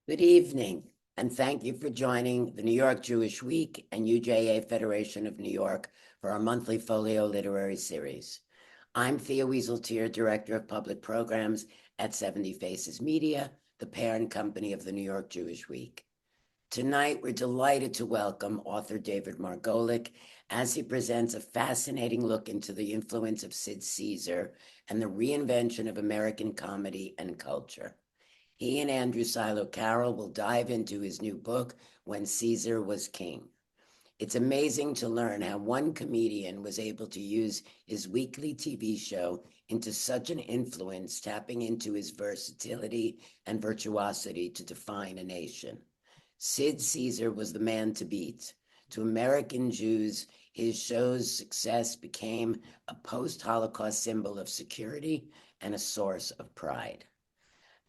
Good evening, and thank you for joining the New York Jewish Week and UJA-Federation of New York for our monthly Folio literary series. I'm Thea Wieseltier, Director of Public Programs at 70 Faces Media, the parent company of the New York Jewish Week. Tonight, we're delighted to welcome author David Margolick as he presents a fascinating look into the influence of Sid Caesar and the reinvention of American comedy and culture. He and Andrew Silow-Carroll will dive into his new book, When Caesar Was King. It's amazing to learn how one comedian was able to use his weekly TV show into such an influence, tapping into his versatility and virtuosity to define a nation. Sid Caesar was the man to beat. To American Jews, his show's success became a post-Holocaust symbol of security and a source of pride.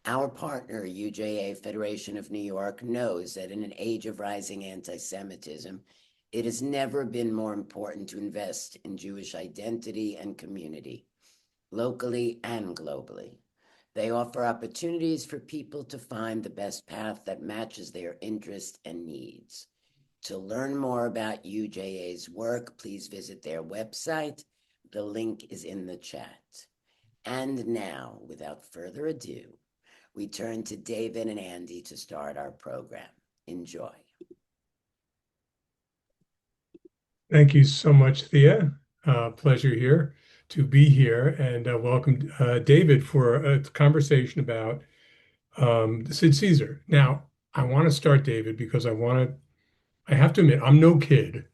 Our partner, UJA-Federation of New York, knows that in an age of rising anti-Semitism, it has never been more important to invest in Jewish identity and community, locally and globally. They offer opportunities for people to find the best path that matches their interests and needs. To learn more about UJA's work, please visit their website. The link is in the chat. And now, without further ado, we turn to David and Andy to start our program. Enjoy. Thank you so much, Thea. Pleasure here to be here, and welcome David for a conversation about Sid Caesar. Now, I want to start, David, because I have to admit, I'm no kid,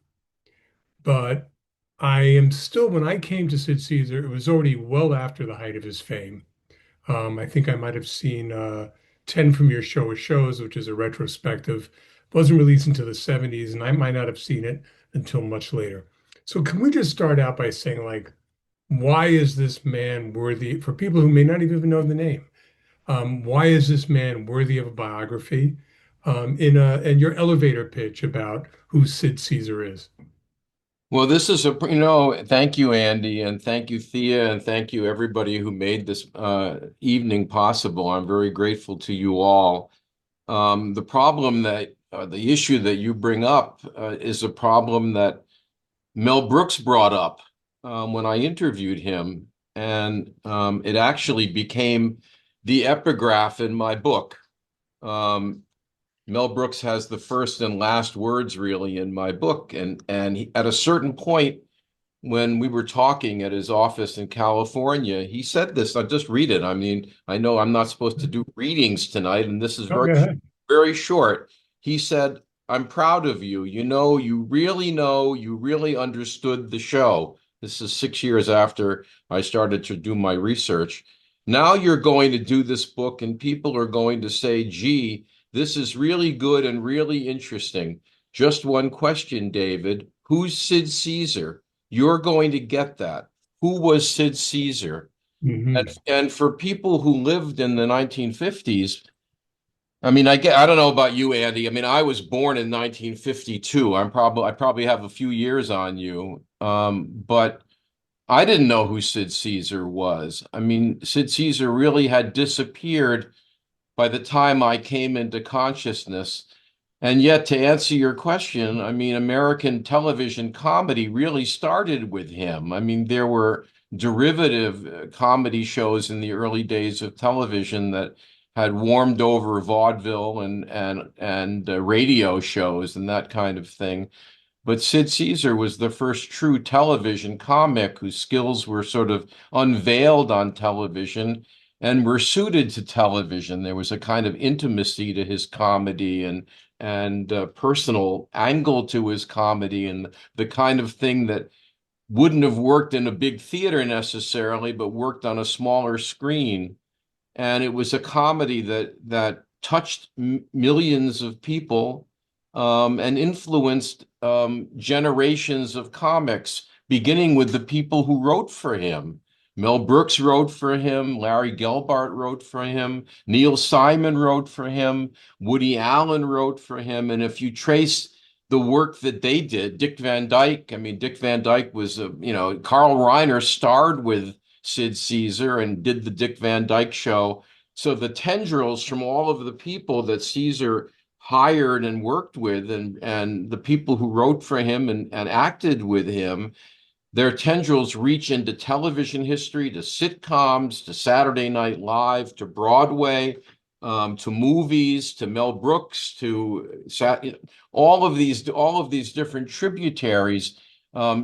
but I am still, when I came to Sid Caesar, it was already well after the height of his fame. I think I might have seen 10 from Your Show of Shows, which is a retrospective. Wasn't released until the 70s, and I might not have seen it until much later. So can we just start out by saying, like, why is this man worthy, for people who may not even know the name, why is this man worthy of a biography, in your elevator pitch about who Sid Caesar is? Well, this is thank you, Andy, and thank you, Thea, and thank you, everybody who made this evening possible. I'm very grateful to you all. The issue that you bring up is a problem that Mel Brooks brought up when I interviewed him, and it actually became the epigraph in my book. Mel Brooks has the first and last words really in my book. At a certain point, when we were talking at his office in California, he said this. I'll just read it. I mean, I know I'm not supposed to do readings tonight, and this is Oh, go ahead. very short. He said, "I'm proud of you. You really understood the show." This is 6 years after I started to do my research. Now you're going to do this book, and people are going to say, gee, this is really good and really interesting. Just one question, David. Who's Sid Caesar? You're going to get that. Who was Sid Caesar? Hmm. And for people who lived in the 1950s, I mean, I don't know about you, Andy. I mean, I was born in 1952. I probably have a few years on you. But I didn't know who Sid Caesar was. I mean, Sid Caesar really had disappeared by the time I came into consciousness. And yet, to answer your question, I mean, American television comedy really started with him. I mean, there were derivative comedy shows in the early days of television that had warmed over vaudeville and radio shows and that kind of thing. But Sid Caesar was the first true television comic whose skills were sort of unveiled on television and were suited to television. There was a kind of intimacy to his comedy and personal angle to his comedy, and the kind of thing that wouldn't have worked in a big theater necessarily, but worked on a smaller screen. And it was a comedy that touched millions of people and influenced generations of comics, beginning with the people who wrote for him. Mel Brooks wrote for him, Larry Gelbart wrote for him, Neil Simon wrote for him, Woody Allen wrote for him. And if you trace the work that they did, Dick Van Dyke, I mean, Dick Van Dyke was, Carl Reiner starred with Sid Caesar and did the Dick Van Dyke Show. So the tendrils from all of the people that Caesar hired and worked with, and the people who wrote for him and acted with him, their tendrils reach into television history, to sitcoms, to Saturday Night Live, to Broadway, to movies, to Mel Brooks, to all of these different tributaries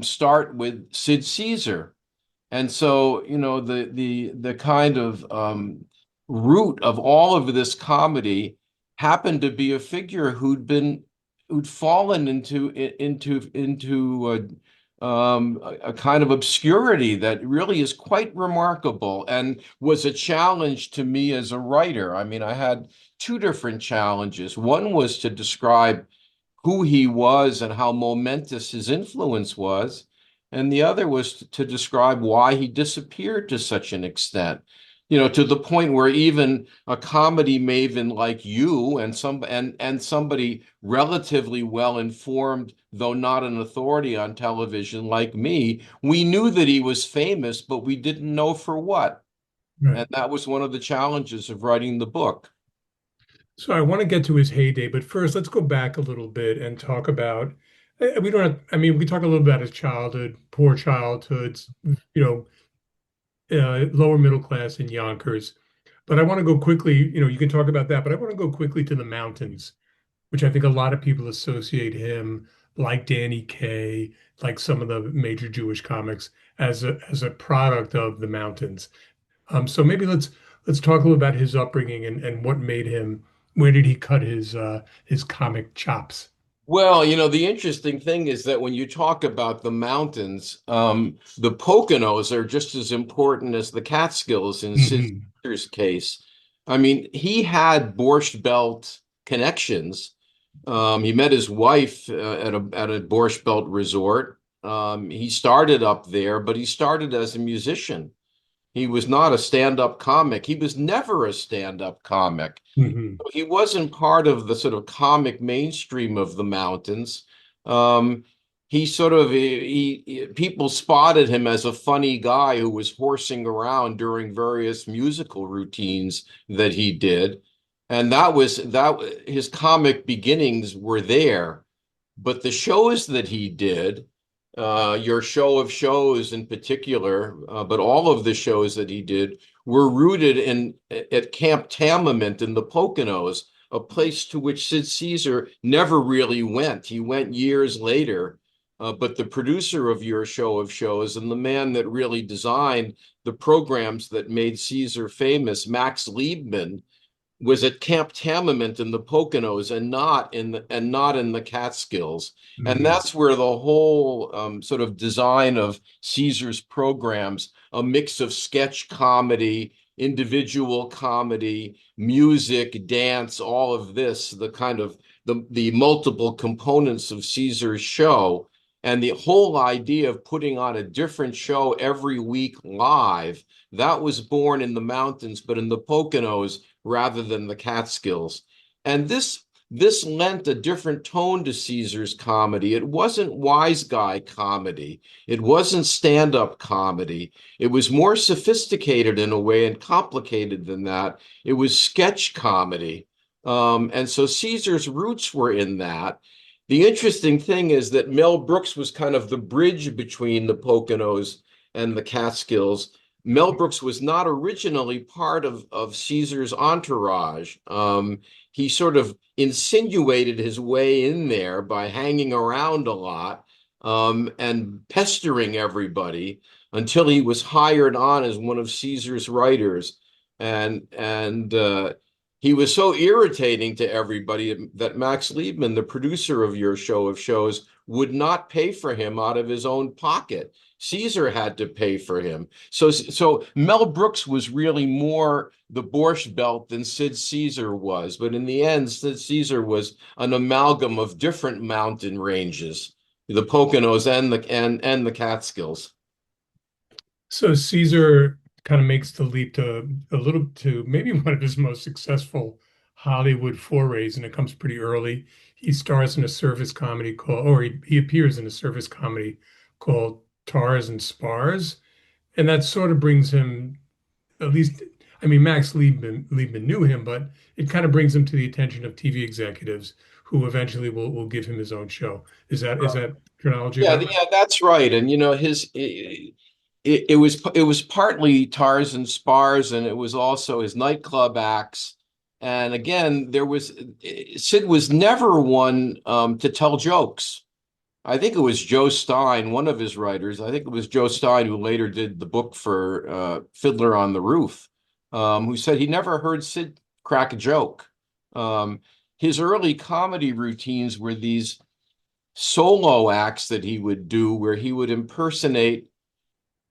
start with Sid Caesar. And so, the kind of root of all of this comedy happened to be a figure who'd fallen into a kind of obscurity that really is quite remarkable and was a challenge to me as a writer. I mean, I had two different challenges. One was to describe who he was and how momentous his influence was. And the other was to describe why he disappeared to such an extent, to the point where even a comedy maven like you and somebody relatively well informed, though not an authority on television like me, we knew that he was famous, but we didn't know for what. Right. And that was one of the challenges of writing the book. So I want to get to his heyday, but first let's go back a little bit and talk about, we don't have, I mean, we talk a little about his childhood, poor childhoods, lower middle class in Yonkers. But I want to go quickly, you can talk about that, but I want to go quickly to the mountains, which I think a lot of people associate him, like Danny Kaye, like some of the major Jewish comics, as a product of the mountains. So maybe let's talk a little about his upbringing and what made him, where did he cut his comic chops? Well, the interesting thing is that when you talk about the mountains, the Poconos are just as important as the Catskills in Hmm. Caesar's case. I mean, he had Borscht Belt connections. He met his wife at a Borscht Belt resort. He started up there, but he started as a musician. He was not a stand-up comic. He was never a stand-up comic. Hmm. He wasn't part of the sort of comic mainstream of the mountains. Um, people spotted him as a funny guy who was horsing around during various musical routines that he did. And his comic beginnings were there. But the shows that he did, your show of shows in particular, but all of the shows that he did were rooted at Camp Tamament in the Poconos, a place to which Sid Caesar never really went. He went years later, but the producer of your show of shows and the man that really designed the programs that made Caesar famous, Max Liebman, was at Camp Tamament in the Poconos and not in the Catskills. And Hmm. that's where the whole sort of design of Caesar's programs, a mix of sketch comedy, individual comedy, music, dance, all of this, the kind of the multiple components of Caesar's show, and the whole idea of putting on a different show every week live, that was born in the mountains, but in the Poconos rather than the Catskills. And this lent a different tone to Caesar's comedy. It wasn't wise guy comedy. It wasn't stand-up comedy. It was more sophisticated in a way and complicated than that. It was sketch comedy. And so Caesar's roots were in that. The interesting thing is that Mel Brooks was kind of the bridge between the Poconos and the Catskills. Mel Brooks was not originally part of Caesar's entourage. He sort of insinuated his way in there by hanging around a lot and pestering everybody until he was hired on as one of Caesar's writers. And he was so irritating to everybody that Max Liebman, the producer of your show of shows, would not pay for him out of his own pocket. Caesar had to pay for him. So Mel Brooks was really more the Borscht Belt than Sid Caesar was. But in the end, Sid Caesar was an amalgam of different mountain ranges, the Poconos and the Catskills. So Caesar kind of makes the leap to a little to maybe one of his most successful Hollywood forays, and it comes pretty early. He stars in a service comedy called, or he appears in a service comedy called Tars and Spars, and that sort of brings him, at least, I mean, Max Liebman knew him, but it kind of brings him to the attention of TV executives who eventually will give him his own show. Is that chronology Yeah, about right? yeah, that's right. And it was partly Tarzan Spars, and it was also his nightclub acts. And again, Sid was never one to tell jokes. I think it was Joe Stein, one of his writers. I think it was Joe Stein who later did the book for Fiddler on the Roof, who said he never heard Sid crack a joke. Um, his early comedy routines were these solo acts that he would do where he would impersonate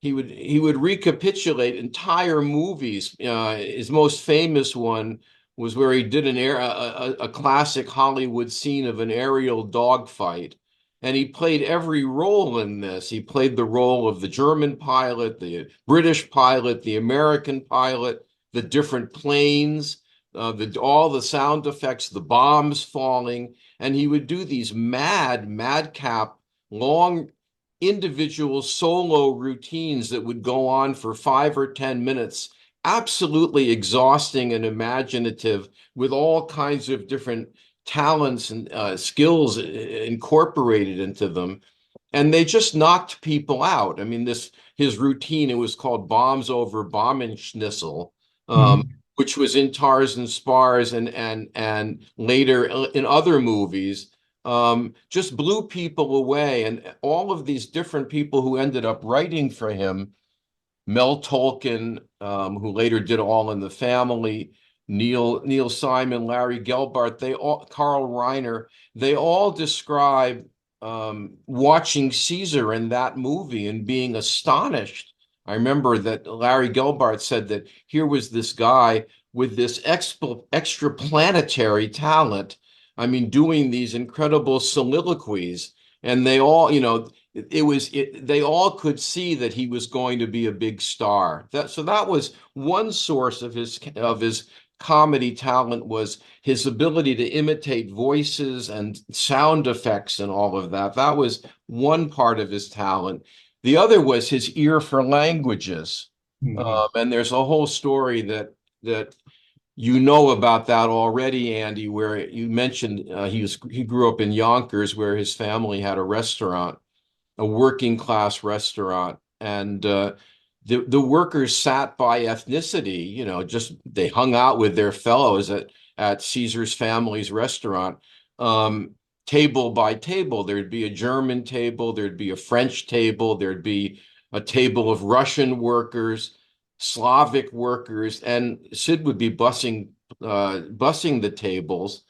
he would recapitulate entire movies. His most famous one was where he did a classic Hollywood scene of an aerial dogfight, and he played every role in this. He played the role of the German pilot, the British pilot, the American pilot, the different planes, all the sound effects, the bombs falling, and he would do these madcap, long individual solo routines that would go on for 5 or 10 minutes, absolutely exhausting and imaginative, with all kinds of different talents and skills incorporated into them. And they just knocked people out. I mean, his routine, it was called Bombs Over Bommenschnitzel, Mhm. which was in Tarzan Spars and later in other movies, just blew people away. And all of these different people who ended up writing for him, Mel Tolkien, who later did All in the Family, Neil Simon, Larry Gelbart, Carl Reiner, they all describe watching Caesar in that movie and being astonished. I remember that Larry Gelbart said that here was this guy with this extra planetary talent. I mean, doing these incredible soliloquies, and they all, they all could see that he was going to be a big star. That was one source of his comedy talent, was his ability to imitate voices and sound effects and all of that. That was one part of his talent. The other was his ear for languages. Mhm. And there's a whole story that you know about that already, Andy, where you mentioned he grew up in Yonkers, where his family had a restaurant, a working class restaurant, and the workers sat by ethnicity. Just they hung out with their fellows at Caesar's family's restaurant, um, table by table. There'd be a German table, there'd be a French table, there'd be a table of Russian workers, Slavic workers, and Sid would be bussing the tables,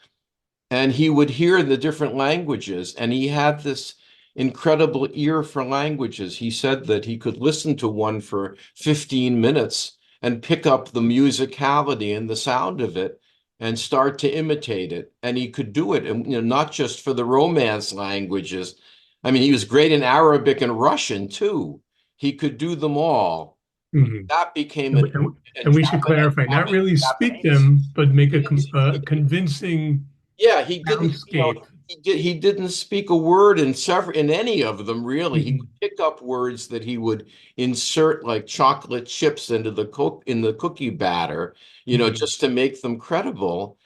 and he would hear the different languages, and he had this incredible ear for languages. He said that he could listen to one for 15 minutes and pick up the musicality and the sound of it and start to imitate it. And he could do it, and not just for the Romance languages. I mean, he was great in Arabic and Russian too. He could do them all. Mhm. That became And we, and, and and we should clarify, not really speak Japanese. them, but make a convincing Yeah, he didn't, soundscape. he didn't speak a word in any of them really. He Mhm. would pick up words that he would insert like chocolate chips into the cookie batter, Mhm. just to make them credible.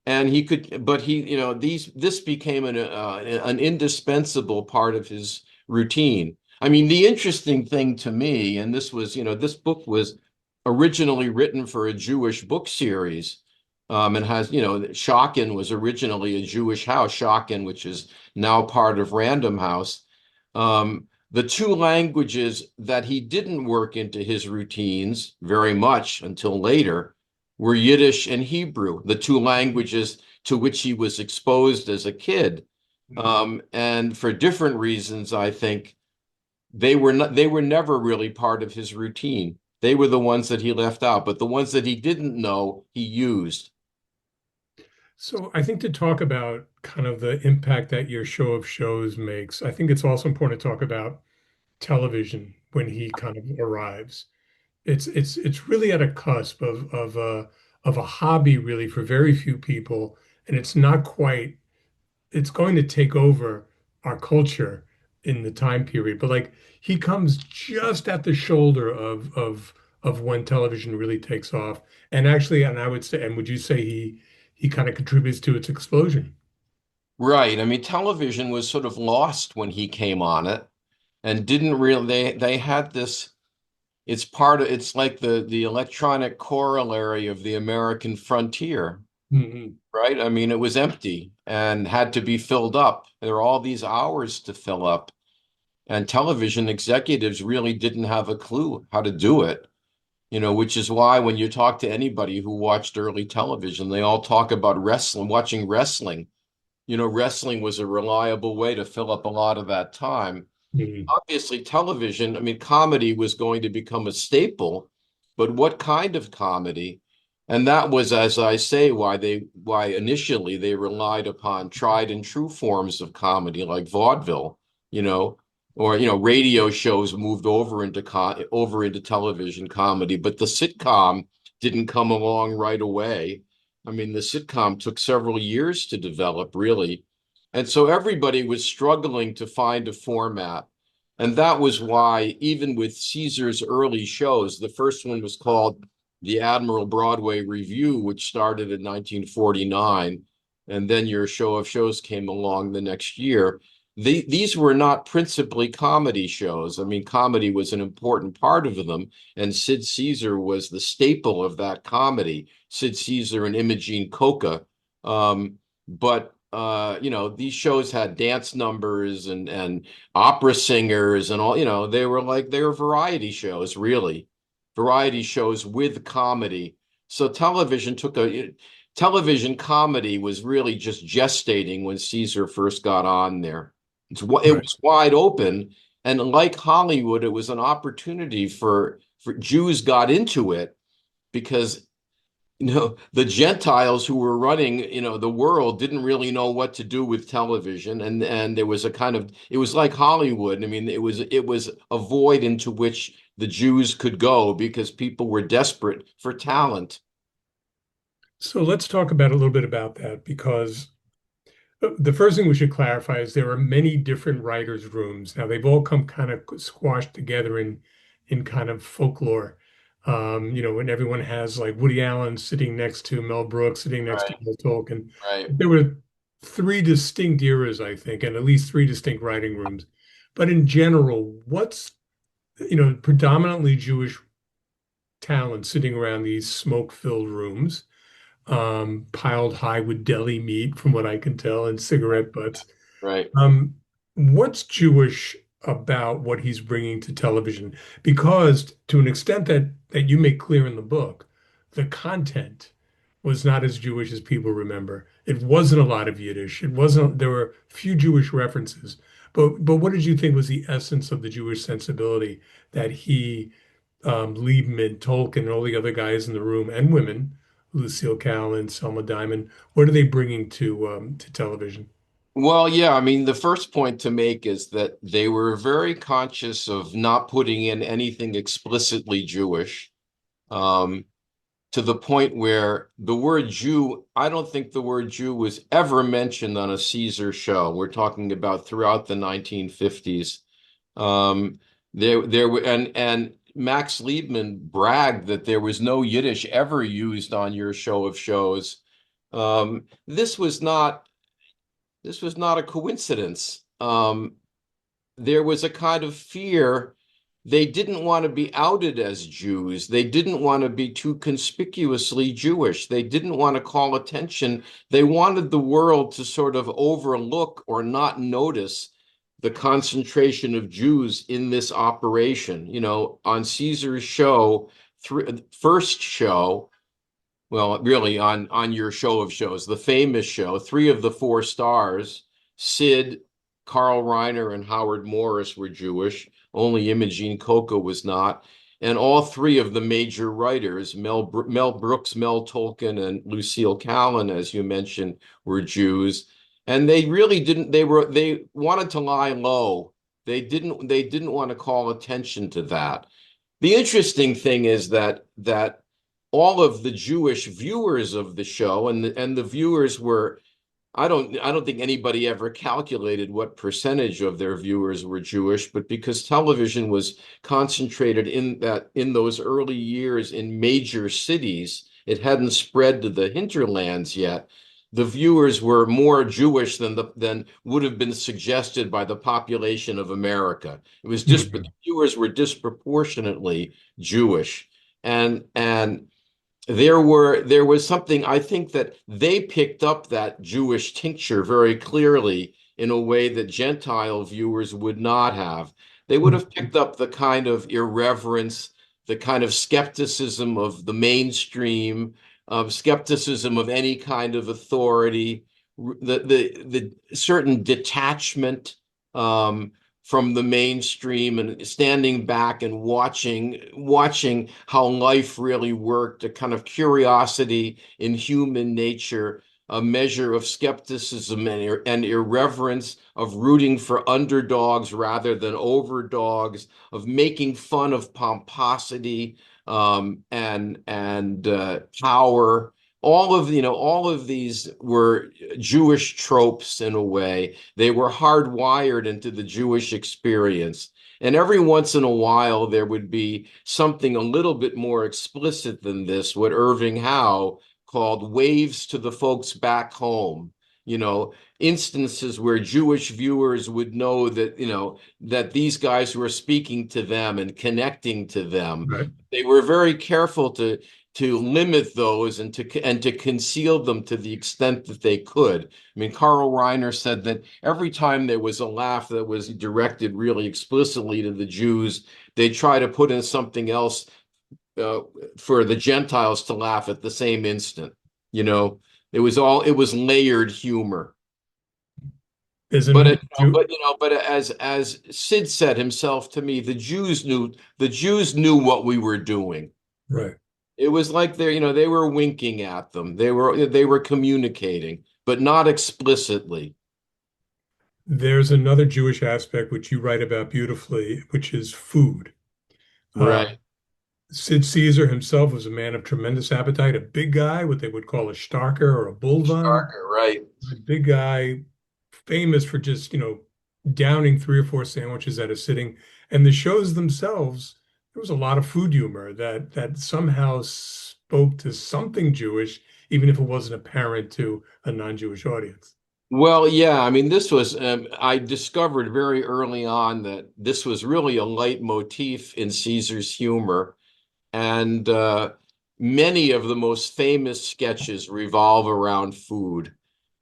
And he could, but this became an indispensable part of his routine. I mean, the interesting thing to me, and this book was originally written for a Jewish book series, and Shawkin was originally a Jewish house, Shawkin, which is now part of Random House. The two languages that he didn't work into his routines very much until later were Yiddish and Hebrew, the two languages to which he was exposed as a kid. And for different reasons, I think they were never really part of his routine. They were the ones that he left out, but the ones that he didn't know, he used. So I think to talk about kind of the impact that your show of shows makes, I think it's also important to talk about television when he kind of arrives. It's really at a cusp of a hobby really for very few people, and it's not quite. It's going to take over our culture in the time period. But like he comes just at the shoulder of when television really takes off. And actually, and I would say, and would you say he kind of contributes to its explosion? Right. I mean, television was sort of lost when he came on it and didn't really, they had this, it's like the electronic corollary of the American frontier, Hmm. right? I mean, it was empty and had to be filled up. There were all these hours to fill up, and television executives really didn't have a clue how to do it. Which is why when you talk to anybody who watched early television, they all talk about wrestling, watching wrestling. Wrestling was a reliable way to fill up a lot of that time. Hmm. Obviously, television, I mean, comedy was going to become a staple, but what kind of comedy? And that was, as I say, why initially they relied upon tried and true forms of comedy like vaudeville, you know, or radio shows moved over into television comedy, but the sitcom didn't come along right away. I mean, the sitcom took several years to develop, really. And so everybody was struggling to find a format. And that was why, even with Caesar's early shows, the first one was called the Admiral Broadway Review, which started in 1949. And then your show of shows came along the next year. These were not principally comedy shows. I mean, comedy was an important part of them. And Sid Caesar was the staple of that comedy, Sid Caesar and Imogene Coca. But these shows had dance numbers and opera singers and all, they were variety shows, really. Variety shows with comedy. So television comedy was really just gestating when Caesar first got on there. It Right. was wide open, and like Hollywood, it was an opportunity for Jews got into it because the Gentiles who were running, the world didn't really know what to do with television, and there was it was like Hollywood. I mean, it was a void into which the Jews could go because people were desperate for talent. So let's talk about a little bit about that because the first thing we should clarify is there are many different writers' rooms. Now they've all come kind of squashed together in kind of folklore. And everyone has like Woody Allen sitting next to Mel Brooks, sitting next to Right, Bill Tolkien. right. There were three distinct eras, I think, and at least three distinct writing rooms. But in general, what's predominantly Jewish talent sitting around these smoke-filled rooms, piled high with deli meat, from what I can tell, and cigarette butts. Right. Um, what's Jewish about what he's bringing to television? Because to an extent that you make clear in the book, the content was not as Jewish as people remember. It wasn't a lot of Yiddish. It wasn't, there were few Jewish references. But what did you think was the essence of the Jewish sensibility that he, Liebman, Tolkien, and all the other guys in the room and women, Lucille Callan, Selma Diamond, what are they bringing to television? Well, yeah, I mean, the first point to make is that they were very conscious of not putting in anything explicitly Jewish. Um, to the point where the word Jew, I don't think the word Jew was ever mentioned on a Caesar show. We're talking about throughout the 1950s. Um, there were, and Max Liebman bragged that there was no Yiddish ever used on your show of shows. Um, this was not this was not a coincidence. There was a kind of fear. They didn't want to be outed as Jews. They didn't want to be too conspicuously Jewish. They didn't want to call attention. They wanted the world to sort of overlook or not notice the concentration of Jews in this operation. On Caesar's show, first show, well, really on your show of shows, the famous show, three of the four stars, Sid, Carl Reiner, and Howard Morris were Jewish. Only Imogene Coca was not. And all three of the major writers, Mel Brooks, Mel Tolkien, and Lucille Callan, as you mentioned, were Jews. And they really didn't, they wanted to lie low. They didn't want to call attention to that. The interesting thing is that all of the Jewish viewers of the show, and the viewers were I don't think anybody ever calculated what percentage of their viewers were Jewish, but because television was concentrated in those early years in major cities, it hadn't spread to the hinterlands yet. The viewers were more Jewish than would have been suggested by the population of America. It was the Mhm. viewers were disproportionately Jewish, and there was something, I think, that they picked up that Jewish tincture very clearly in a way that Gentile viewers would not have. They would have Mhm. picked up the kind of irreverence, the kind of skepticism of the mainstream, skepticism of any kind of authority, the certain detachment um, from the mainstream, and standing back and watching how life really worked, a kind of curiosity in human nature, a measure of skepticism and irreverence, of rooting for underdogs rather than overdogs, of making fun of pomposity and power. All of these were Jewish tropes in a way. They were hardwired into the Jewish experience. And every once in a while, there would be something a little bit more explicit than this, what Irving Howe called waves to the folks back home. Instances where Jewish viewers would know that these guys were speaking to them and connecting to them. Right. They were very careful to limit those and to conceal them to the extent that they could. I mean, Carl Reiner said that every time there was a laugh that was directed really explicitly to the Jews, they try to put in something else uh, for the Gentiles to laugh at the same instant. You know, it was layered humor. There's But another Jew. as Sid said himself to me, the Jews knew what we were doing. Right. It was like they were winking at them. They were communicating, but not explicitly. There's another Jewish aspect which you write about beautifully, which is food. Uh, Right. Sid Caesar himself was a man of tremendous appetite, a big guy, what they would call a starker or a bullwein, Starker, right. a big guy, famous for just, downing 3 or 4 sandwiches at a sitting. And the shows themselves, there was a lot of food humor that somehow spoke to something Jewish, even if it wasn't apparent to a non-Jewish audience. Well, yeah, I mean, I discovered very early on that this was really a leitmotif in Caesar's humor. And many of the most famous sketches revolve around food.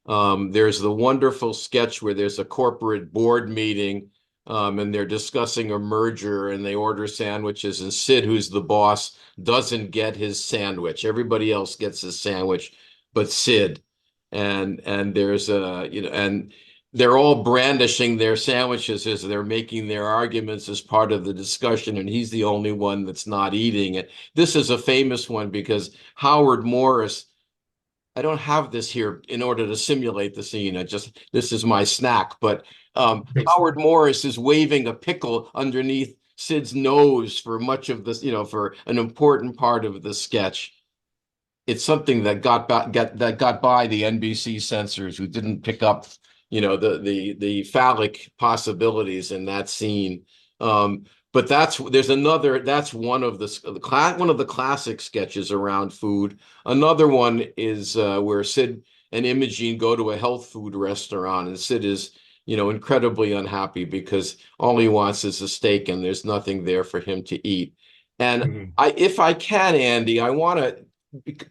There's the wonderful sketch where there's a corporate board meeting, and they're discussing a merger, and they order sandwiches, and Sid, who's the boss, doesn't get his sandwich. Everybody else gets his sandwich, but Sid. And there's and they're all brandishing their sandwiches as they're making their arguments as part of the discussion, and he's the only one that's not eating it. This is a famous one because Howard Morris, I don't have this here in order to simulate the scene. This is my snack, but Howard Morris is waving a pickle underneath Sid's nose for much of this, for an important part of the sketch. It's something that got by the NBC censors, who didn't pick up, the phallic possibilities in that scene. But that's one of one of the classic sketches around food. Another one is where Sid and Imogene go to a health food restaurant, and Sid is, incredibly unhappy because all he wants is a steak and there's nothing there for him to eat. And Mhm. if I can, Andy, I want to,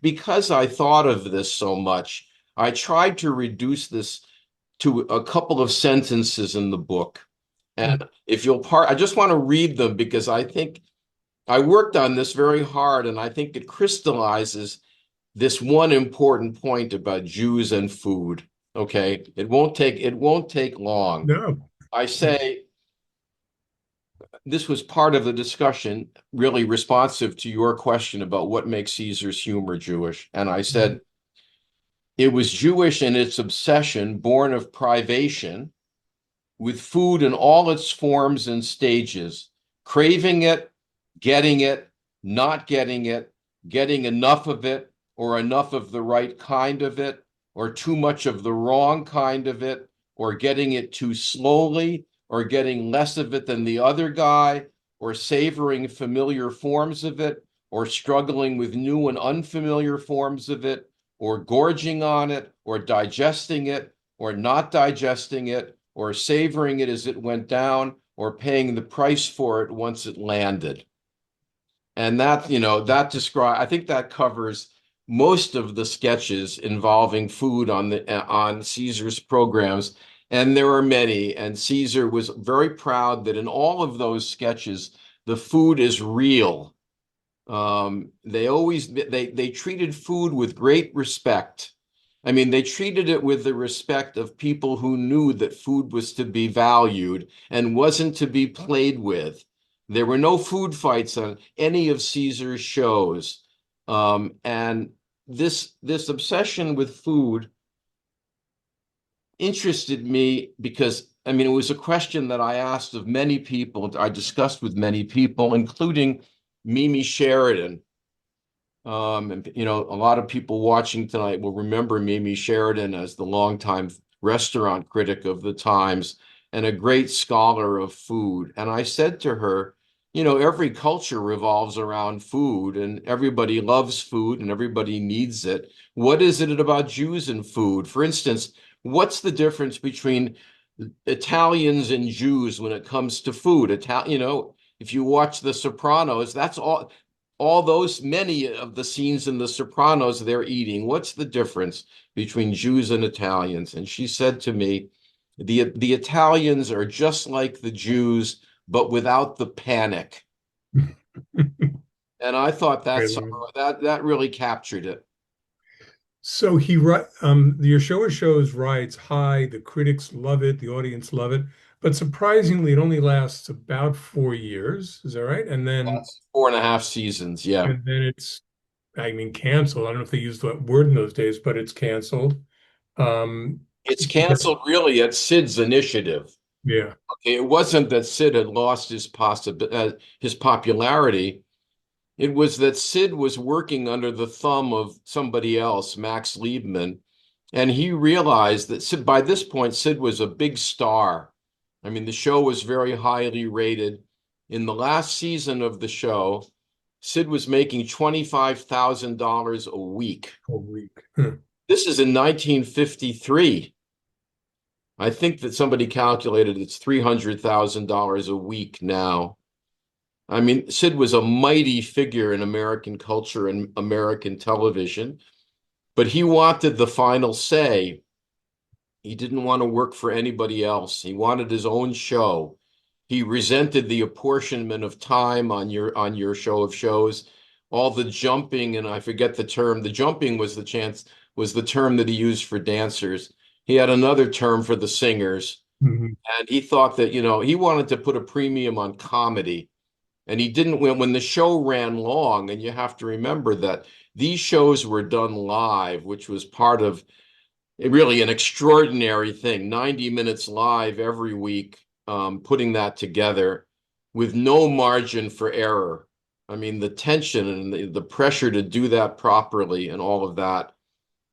because I thought of this so much, I tried to reduce this to a couple of sentences in the book. And if you'll I just want to read them because I think I worked on this very hard, and I think it crystallizes this one important point about Jews and food. Okay, it won't take long. No. I say this was part of the discussion, really responsive to your question about what makes Caesar's humor Jewish. And I said it was Jewish in its obsession, born of privation, with food in all its forms and stages, craving it, getting it, not getting it, getting enough of it, or enough of the right kind of it, or too much of the wrong kind of it, or getting it too slowly, or getting less of it than the other guy, or savoring familiar forms of it, or struggling with new and unfamiliar forms of it, or gorging on it, or digesting it, or not digesting it, or savoring it as it went down, or paying the price for it once it landed. And that, I think that covers most of the sketches involving food on Caesar's programs. And there are many. And Caesar was very proud that in all of those sketches, the food is real. They treated food with great respect. I mean, they treated it with the respect of people who knew that food was to be valued and wasn't to be played with. There were no food fights on any of Caesar's shows. And this obsession with food interested me because, I mean, it was a question that I asked of many people, I discussed with many people, including Mimi Sheridan. And, a lot of people watching tonight will remember Mimi Sheridan as the longtime restaurant critic of the Times and a great scholar of food. And I said to her, every culture revolves around food and everybody loves food and everybody needs it. What is it about Jews and food? For instance, what's the difference between Italians and Jews when it comes to food? If you watch The Sopranos, that's all those many of the scenes in The Sopranos, they're eating. What's the difference between Jews and Italians? And she said to me, the Italians are just like the Jews, but without the panic. And I thought that really captured it. So your show of shows rides high. The critics love it. The audience love it. But surprisingly, it only lasts about 4 years. Is that right? And then That's 4.5 seasons. Yeah. and then it's, I mean, canceled. I don't know if they used that word in those days, but it's canceled. It's canceled really at Sid's initiative. Yeah. Okay, it wasn't that Sid had lost his popularity. It was that Sid was working under the thumb of somebody else, Max Liebman, and he realized that by this point, Sid was a big star. I mean, the show was very highly rated. In the last season of the show, Sid was making $25,000 a week. A week. This is in 1953. I think that somebody calculated it's $300,000 a week now. I mean, Sid was a mighty figure in American culture and American television, but he wanted the final say. He didn't want to work for anybody else. He wanted his own show. He resented the apportionment of time on your show of shows, all the jumping, and I forget the term. The jumping was the term that he used for dancers. He had another term for the singers. Mhm. And he thought that, he wanted to put a premium on comedy. And he didn't, when the show ran long, and you have to remember that these shows were done live, which was part of really an extraordinary thing, 90 minutes live every week, putting that together with no margin for error. I mean, the tension and the pressure to do that properly and all of that.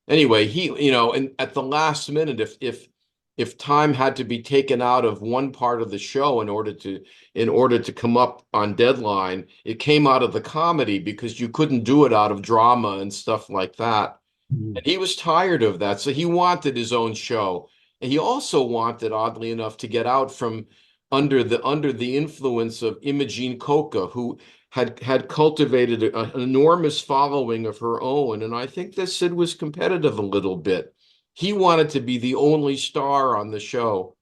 Anyway, and at the last minute, if time had to be taken out of one part of the show in order to come up on deadline, it came out of the comedy because you couldn't do it out of drama and stuff like that. And he was tired of that, so he wanted his own show. And he also wanted, oddly enough, to get out from under the influence of Imogene Coca, who had cultivated an enormous following of her own. And I think that Sid was competitive a little bit. He wanted to be the only star on the show.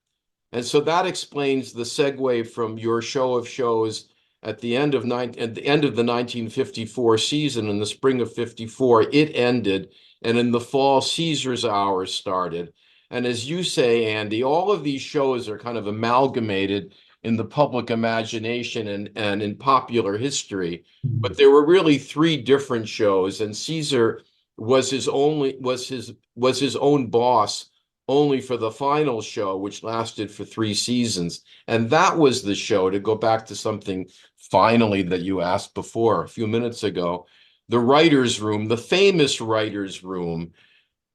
And so that explains the segue from your show of shows at the end of the 1954 season. In the spring of 54, it ended. And in the fall, Caesar's Hour started. And as you say, Andy, all of these shows are kind of amalgamated in the public imagination and in popular history. But there were really three different shows, and Caesar was his own boss only for the final show, which lasted for 3 seasons. And that was the show, to go back to something finally that you asked before a few minutes ago, the writer's room, the famous writer's room.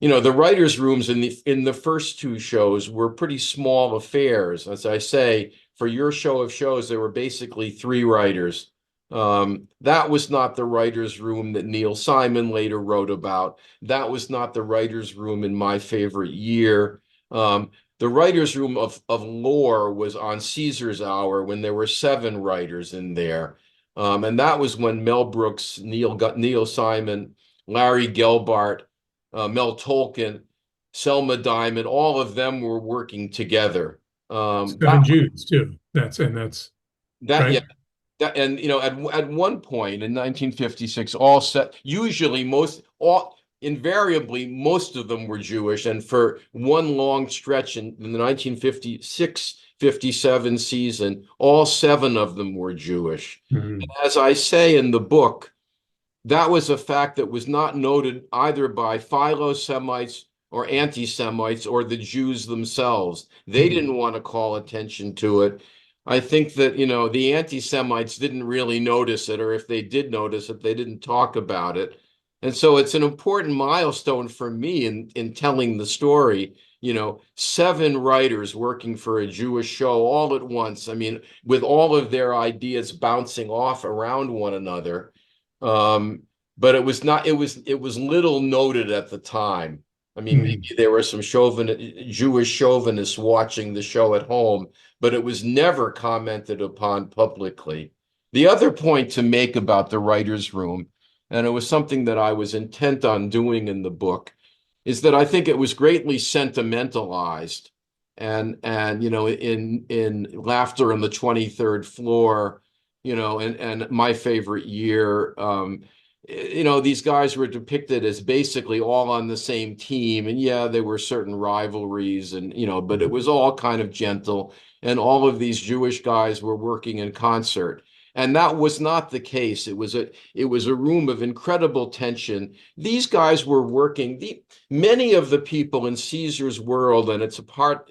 the writers' rooms in the first two shows were pretty small affairs. As I say, for your show of shows, there were basically three writers. That was not the writers' room that Neil Simon later wrote about. That was not the writers' room in My Favorite Year. The writers' room of lore was on Caesar's Hour when there were seven writers in there. And that was when Mel Brooks, Neil Simon, Larry Gelbart, Mel Tolkien, Selma Diamond, all of them were working together. Seven Jews too. That's That yeah, right. that and at one point in 1956, all set usually all invariably most of them were Jewish, and for one long stretch in the 1956-57 season, all seven of them were Jewish. Mhm. As I say in the book, that was a fact that was not noted either by Philo-Semites or anti-Semites or the Jews themselves. They Mhm. didn't want to call attention to it. I think that, the anti-Semites didn't really notice it, or if they did notice it, they didn't talk about it. And so it's an important milestone for me in telling the story. Seven writers working for a Jewish show all at once. I mean, with all of their ideas bouncing off around one another. Um, but it was not, it was little noted at the time. I mean, maybe Mhm. there were some Jewish chauvinists watching the show at home, but it was never commented upon publicly. The other point to make about the writer's room, and it was something that I was intent on doing in the book, is that I think it was greatly sentimentalized. And in Laughter on the 23rd Floor, and My Favorite Year, these guys were depicted as basically all on the same team. And yeah, there were certain rivalries but it was all kind of gentle. And all of these Jewish guys were working in concert. And that was not the case. It was a room of incredible tension. These guys were working. Many of the people in Caesar's world, and it's a part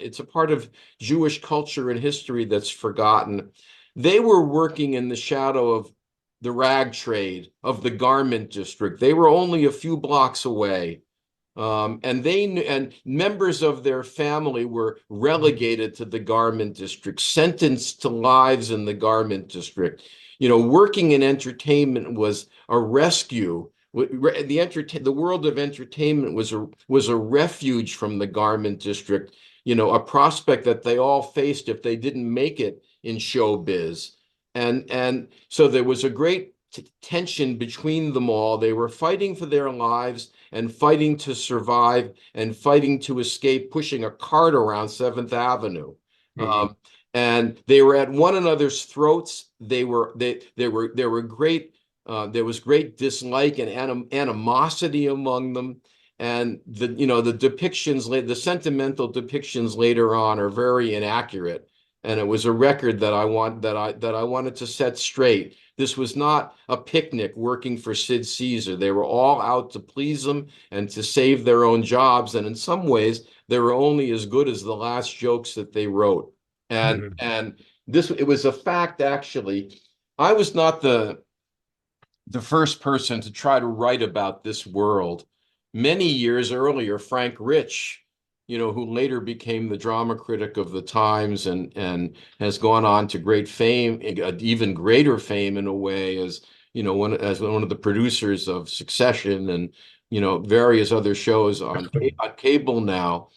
of Jewish culture and history that's forgotten. They were working in the shadow of the rag trade, of the garment district. They were only a few blocks away. And members of their family were relegated to the garment district, sentenced to lives in the garment district. Working in entertainment was a rescue. The world of entertainment was a refuge from the garment district. A prospect that they all faced if they didn't make it in showbiz. And so there was a great tension between them all. They were fighting for their lives and fighting to survive and fighting to escape pushing a cart around Seventh Avenue. Mhm. And they were at one another's throats. There were great there was great dislike and animosity among them. And the the sentimental depictions later on are very inaccurate. And it was a record that I wanted to set straight. This was not a picnic working for Sid Caesar. They were all out to please him and to save their own jobs. And in some ways, they were only as good as the last jokes that they wrote. And Mhm. and it was a fact, actually. I was not the first person to try to write about this world. Many years earlier, Frank Rich, who later became the drama critic of the Times and has gone on to great fame, even greater fame in a way as one of the producers of Succession and various other shows on cable now.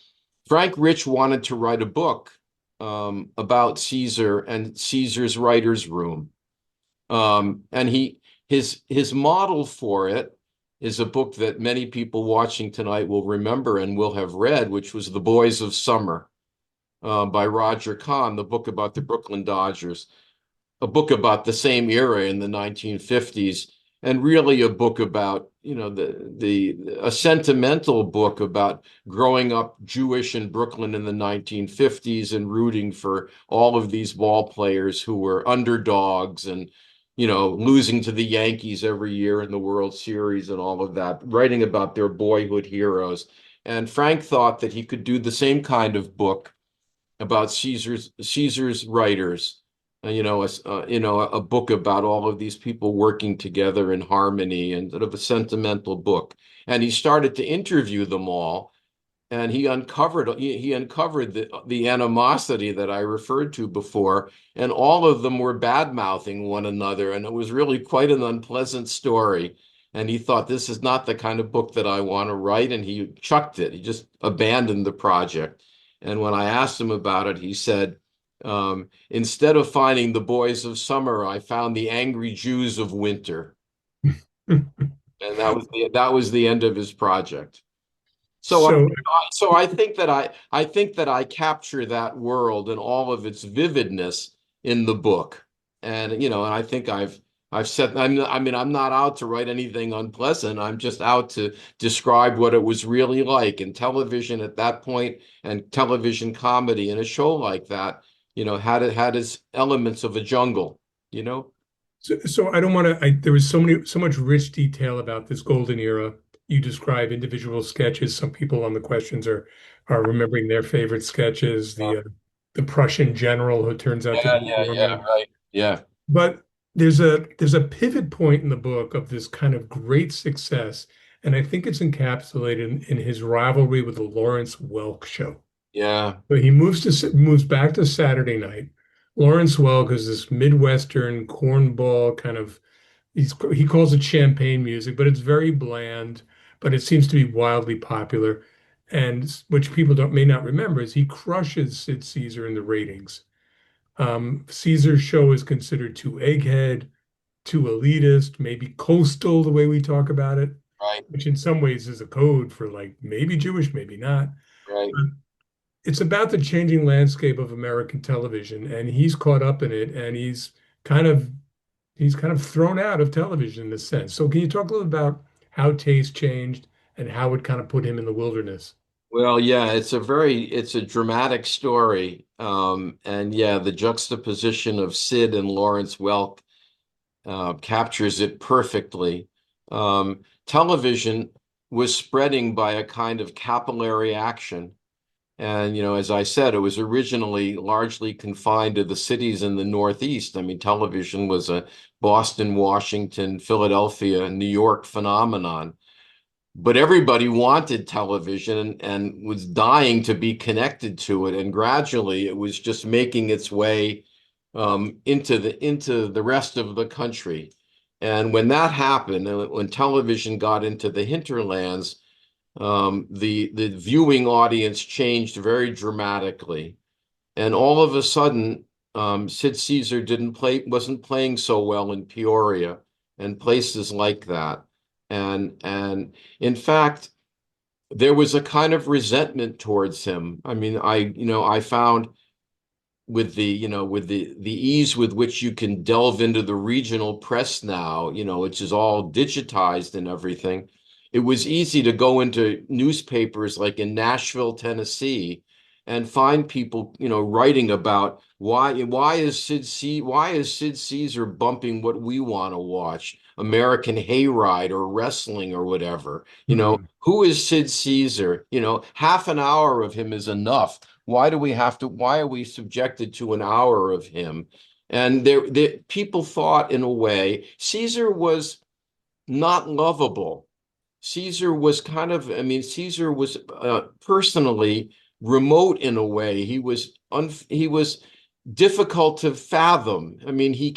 Frank Rich wanted to write a book about Caesar and Caesar's writers' room. And his model for it is a book that many people watching tonight will remember and will have read, which was The Boys of Summer by Roger Kahn, the book about the Brooklyn Dodgers, a book about the same era in the 1950s, and really a book about, a sentimental book about growing up Jewish in Brooklyn in the 1950s and rooting for all of these ball players who were underdogs and, losing to the Yankees every year in the World Series and all of that, writing about their boyhood heroes. And Frank thought that he could do the same kind of book about Caesar's writers. a book about all of these people working together in harmony, and sort of a sentimental book. And he started to interview them all, and he uncovered the animosity that I referred to before, and all of them were bad-mouthing one another, and it was really quite an unpleasant story. And he thought, this is not the kind of book that I want to write, and he chucked it. He just abandoned the project. And when I asked him about it, he said, instead of finding the boys of summer, I found the angry Jews of winter. And that was the end of his project. So I, So, so I think that I capture that world and all of its vividness in the book. And I think I've said, I'm not out to write anything unpleasant. I'm just out to describe what it was really like. And television at that point, and television comedy in a show like that, had its elements of a jungle, you know? so I don't want to. There was so much rich detail about this golden era. You describe individual sketches. Some people on the questions are remembering their favorite sketches. The Prussian general who turns out to Yeah, be yeah, yeah, Bormann. right. Yeah, But there's a pivot point in the book of this kind of great success, and I think it's encapsulated in his rivalry with the Lawrence Welk show. yeah, But he moves back to Saturday night. Lawrence Welk is this Midwestern cornball kind of he calls it champagne music, but it's very bland, but it seems to be wildly popular. And which people don't may not remember is he crushes Sid Caesar in the ratings. Caesar's show is considered too egghead, too elitist, maybe coastal, the way we talk about it, right, which in some ways is a code for like maybe Jewish, maybe not. right. But it's about the changing landscape of American television, and he's caught up in it, and kind of he's kind of thrown out of television in a sense. So can you talk a little about how taste changed and how it kind of put him in the wilderness? Well, yeah, it's a dramatic story. And yeah, the juxtaposition of Sid and Lawrence Welk captures it perfectly. Television was spreading by a kind of capillary action. And, as I said, it was originally largely confined to the cities in the Northeast. I mean, television was a Boston, Washington, Philadelphia, New York phenomenon. But everybody wanted television, and was dying to be connected to it. And gradually it was just making its way into the rest of the country. And when that happened, and when television got into the hinterlands, the viewing audience changed very dramatically. And all of a sudden, Sid Caesar wasn't playing so well in Peoria and places like that. And in fact, there was a kind of resentment towards him. I mean, I found with the ease with which you can delve into the regional press now, which is all digitized and everything, it was easy to go into newspapers like in Nashville, Tennessee, and find people, writing about why is Sid Caesar bumping what we want to watch, American Hayride or wrestling or whatever. Hmm. Who is Sid Caesar? Half an hour of him is enough. Why are we subjected to an hour of him? And people thought, in a way, Caesar was not lovable. Caesar was personally remote in a way. He was difficult to fathom. I mean, he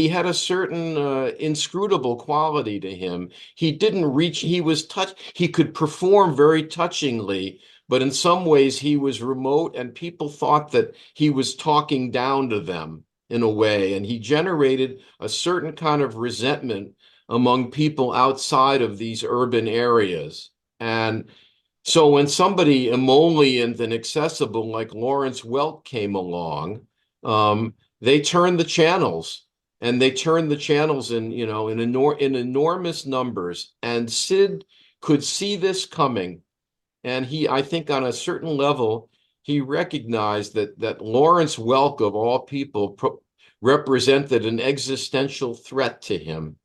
had a certain inscrutable quality to him. He could perform very touchingly, but in some ways he was remote, and people thought that he was talking down to them in a way, and he generated a certain kind of resentment among people outside of these urban areas. And so when somebody emollient and accessible like Lawrence Welk came along, they turned the channels, and they turned the channels in enormous numbers. And Sid could see this coming, and I think, on a certain level, he recognized that Lawrence Welk, of all people, represented an existential threat to him.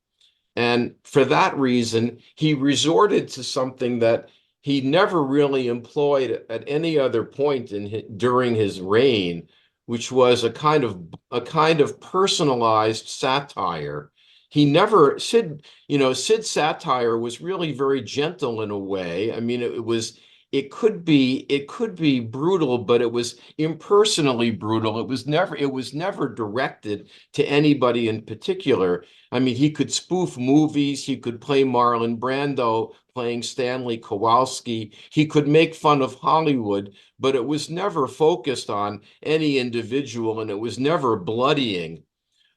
And for that reason, he resorted to something that he never really employed at any other point during his reign, which was a kind of personalized satire. He never Sid, Sid's satire was really very gentle in a way. I mean, it could be brutal, but it was impersonally brutal. It was never directed to anybody in particular. I mean, he could spoof movies, he could play Marlon Brando playing Stanley Kowalski, he could make fun of Hollywood, but it was never focused on any individual, and it was never bloodying.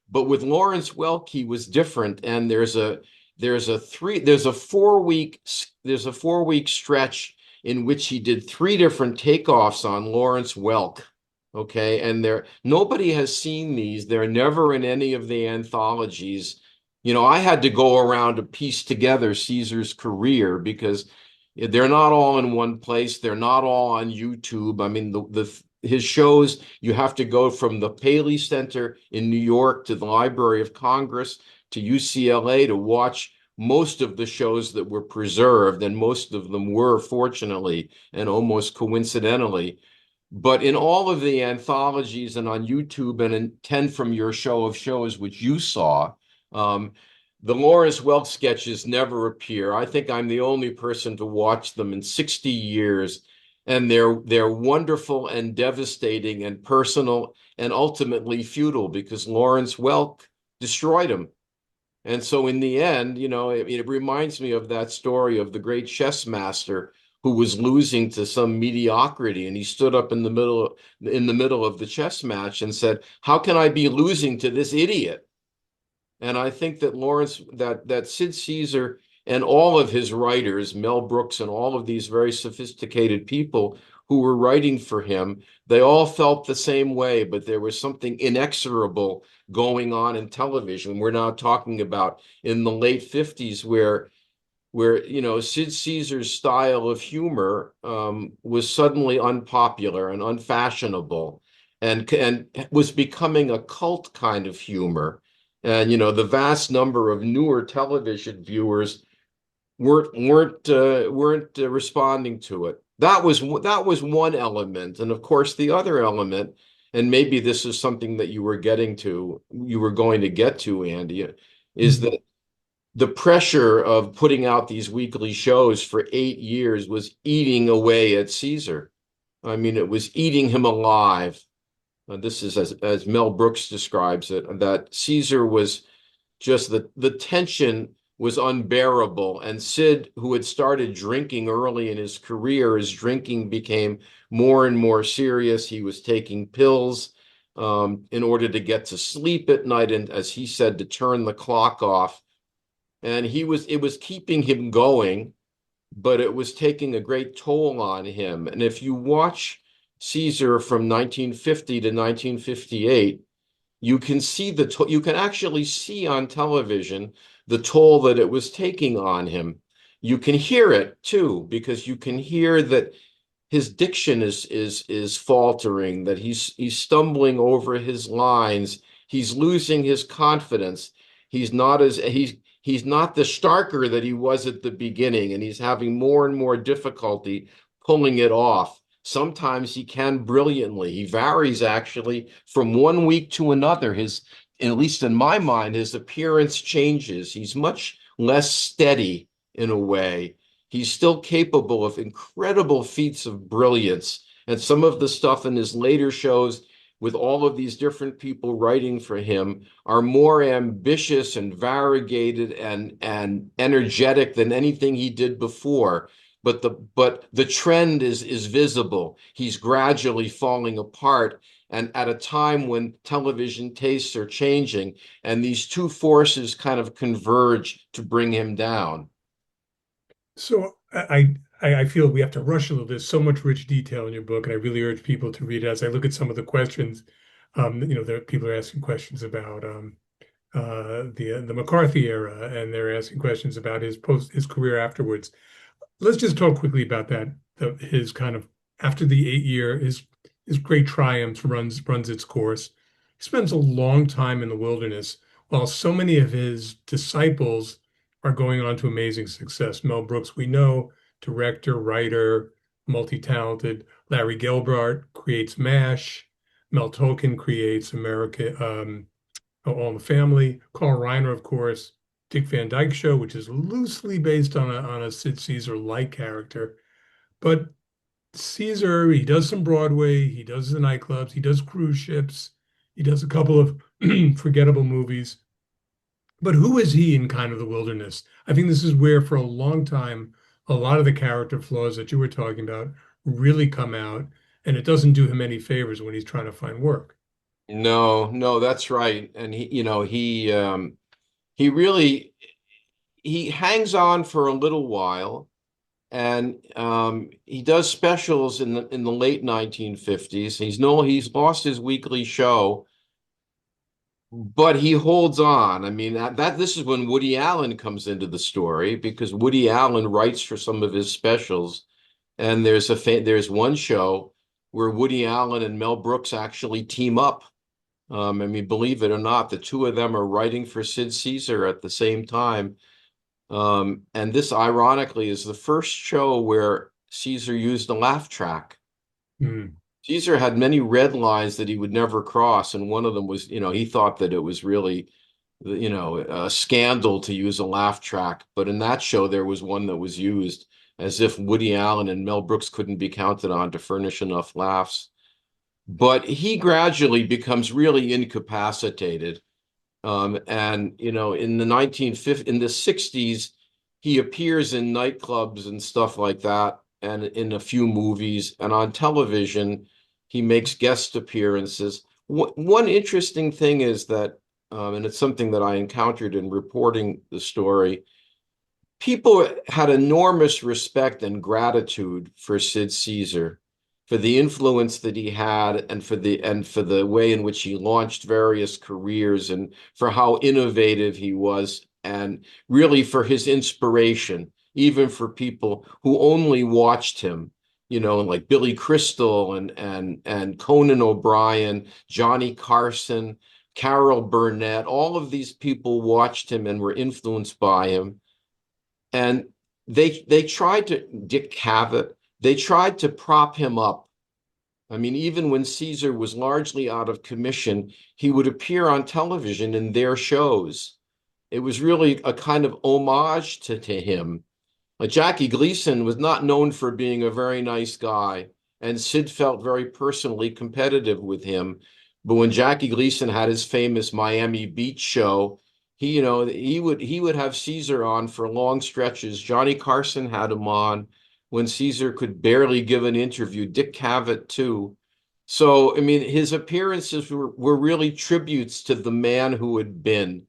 But with Lawrence Welk, he was different, and there's a 4 week stretch in which he did three different takeoffs on Lawrence Welk. Okay, and nobody has seen these. They're never in any of the anthologies. I had to go around to piece together Caesar's career because they're not all in one place. They're not all on YouTube. I mean, his shows, you have to go from the Paley Center in New York to the Library of Congress to UCLA to watch most of the shows that were preserved, and most of them were, fortunately, and almost coincidentally. But in all of the anthologies and on YouTube and in 10 from your show of shows, which you saw, um, the Lawrence Welk sketches never appear. I think I'm the only person to watch them in 60 years. And they're wonderful and devastating and personal and ultimately futile because Lawrence Welk destroyed him. And so in the end, it reminds me of that story of the great chess master who was losing to some mediocrity, and he stood up in the middle of the chess match and said, "How can I be losing to this idiot?" And I think that Sid Caesar and all of his writers, Mel Brooks and all of these very sophisticated people who were writing for him, they all felt the same way, but there was something inexorable going on in television. We're now talking about in the late 50s where Sid Caesar's style of humor was suddenly unpopular and unfashionable and was becoming a cult kind of humor. And the vast number of newer television viewers weren't responding to it. That was one element, and of course the other element, and maybe this is something that you were going to get to, Andy, is that the pressure of putting out these weekly shows for 8 years was eating away at Caesar. I mean, it was eating him alive. This is as Mel Brooks describes it, that Caesar was just the tension was unbearable. And Sid, who had started drinking early in his career, his drinking became more and more serious. He was taking pills in order to get to sleep at night, and as he said, to turn the clock off. And it was keeping him going, but it was taking a great toll on him. And if you watch Caesar from 1950 to 1958, you can actually see on television the toll that it was taking on him. You can hear it too, because you can hear that his diction is faltering, that he's stumbling over his lines, he's losing his confidence. He's not the Starker that he was at the beginning, and he's having more and more difficulty pulling it off. Sometimes he can brilliantly. He varies actually from one week to another. At least in my mind, his appearance changes. He's much less steady in a way. He's still capable of incredible feats of brilliance. And some of the stuff in his later shows, with all of these different people writing for him, are more ambitious and variegated and energetic than anything he did before. But the trend is visible. He's gradually falling apart, and at a time when television tastes are changing, and these two forces kind of converge to bring him down. So I feel we have to rush a little. There's so much rich detail in your book, and I really urge people to read it. As I look at some of the questions, there people are asking questions about the McCarthy era, and they're asking questions about his career afterwards. Let's just talk quickly about that. His kind of after the 8 year, his great triumphs runs its course. He spends a long time in the wilderness, while so many of his disciples are going on to amazing success. Mel Brooks, we know, director, writer, multi-talented. Larry Gelbart creates MASH. Mel Tolkien creates America, All in the Family. Carl Reiner, of course, Dick Van Dyke Show, which is loosely based on a Sid Caesar-like character. But Caesar, he does some Broadway, he does the nightclubs, he does cruise ships, he does a couple of forgettable movies. But who is he in kind of the wilderness? I think this is where, for a long time, a lot of the character flaws that you were talking about really come out, and it doesn't do him any favors when he's trying to find work. No, no, that's right. And he really he hangs on for a little while, and he does specials in the late 1950s. He's lost his weekly show, but he holds on. I mean, that this is when Woody Allen comes into the story, because Woody Allen writes for some of his specials, and there's one show where Woody Allen and Mel Brooks actually team up. I mean, believe it or not, the two of them are writing for Sid Caesar at the same time. And this, ironically, is the first show where Caesar used a laugh track. Hmm. Caesar had many red lines that he would never cross, and one of them was, he thought that it was really, a scandal to use a laugh track. But in that show, there was one that was used, as if Woody Allen and Mel Brooks couldn't be counted on to furnish enough laughs. But he gradually becomes really incapacitated. And in the 1950s, in the 60s, he appears in nightclubs and stuff like that, and in a few movies, and on television, he makes guest appearances. One interesting thing is that, and it's something that I encountered in reporting the story, people had enormous respect and gratitude for Sid Caesar, for the influence that he had, and for the way in which he launched various careers, and for how innovative he was, and really for his inspiration, even for people who only watched him, like Billy Crystal and Conan O'Brien, Johnny Carson, Carol Burnett. All of these people watched him and were influenced by him. And they tried to, Dick Cavett, they tried to prop him up. I mean, even when Caesar was largely out of commission, he would appear on television in their shows. It was really a kind of homage to him. Like Jackie Gleason was not known for being a very nice guy, and Sid felt very personally competitive with him. But when Jackie Gleason had his famous Miami Beach show, he would have Caesar on for long stretches. Johnny Carson had him on when Caesar could barely give an interview. Dick Cavett too. So I mean, his appearances were really tributes to the man who had been.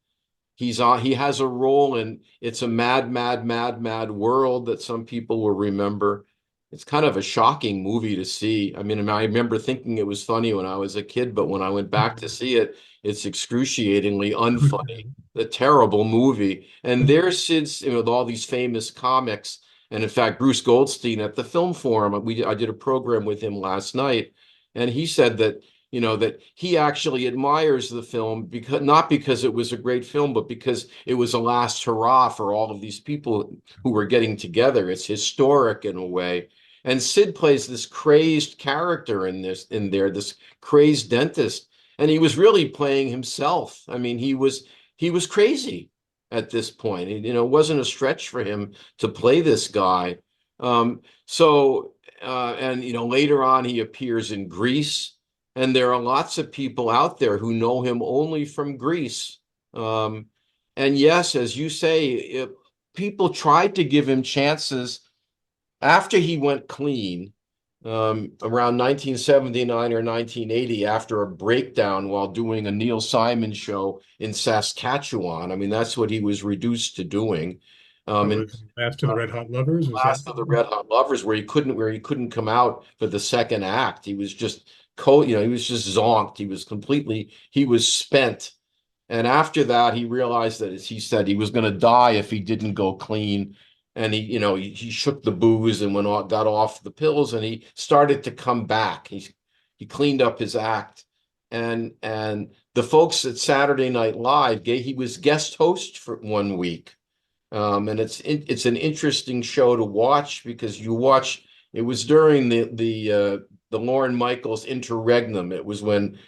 He has a role in It's a Mad, Mad, Mad, Mad World that some people will remember. It's kind of a shocking movie to see. I mean, I remember thinking it was funny when I was a kid, but when I went back to see it, it's excruciatingly unfunny. A terrible movie. And there's Sid's, with all these famous comics. And in fact, Bruce Goldstein at the Film Forum, I did a program with him last night, and he said that that he actually admires the film, because not because it was a great film, but because it was a last hurrah for all of these people who were getting together. It's historic in a way. And Sid plays this crazed character in there, this crazed dentist, and he was really playing himself. I mean, he was crazy at this point. It wasn't a stretch for him to play this guy. And later on, he appears in Grease. And there are lots of people out there who know him only from Greece. And yes, as you say, people tried to give him chances after he went clean, around 1979 or 1980, after a breakdown while doing a Neil Simon show in Saskatchewan. I mean, that's what he was reduced to doing. That And was Last of the Red Hot Lovers. Was that? Last of the Red Hot Lovers, where he couldn't come out for the second act. He was just he was just zonked. He was spent. And after that, he realized that, as he said, he was going to die if he didn't go clean. And he shook the booze and got off the pills, and he started to come back. He cleaned up his act. And the folks at Saturday Night Live he was guest host for 1 week. And it's an interesting show to watch, because it was during the the Lorne Michaels interregnum. It was when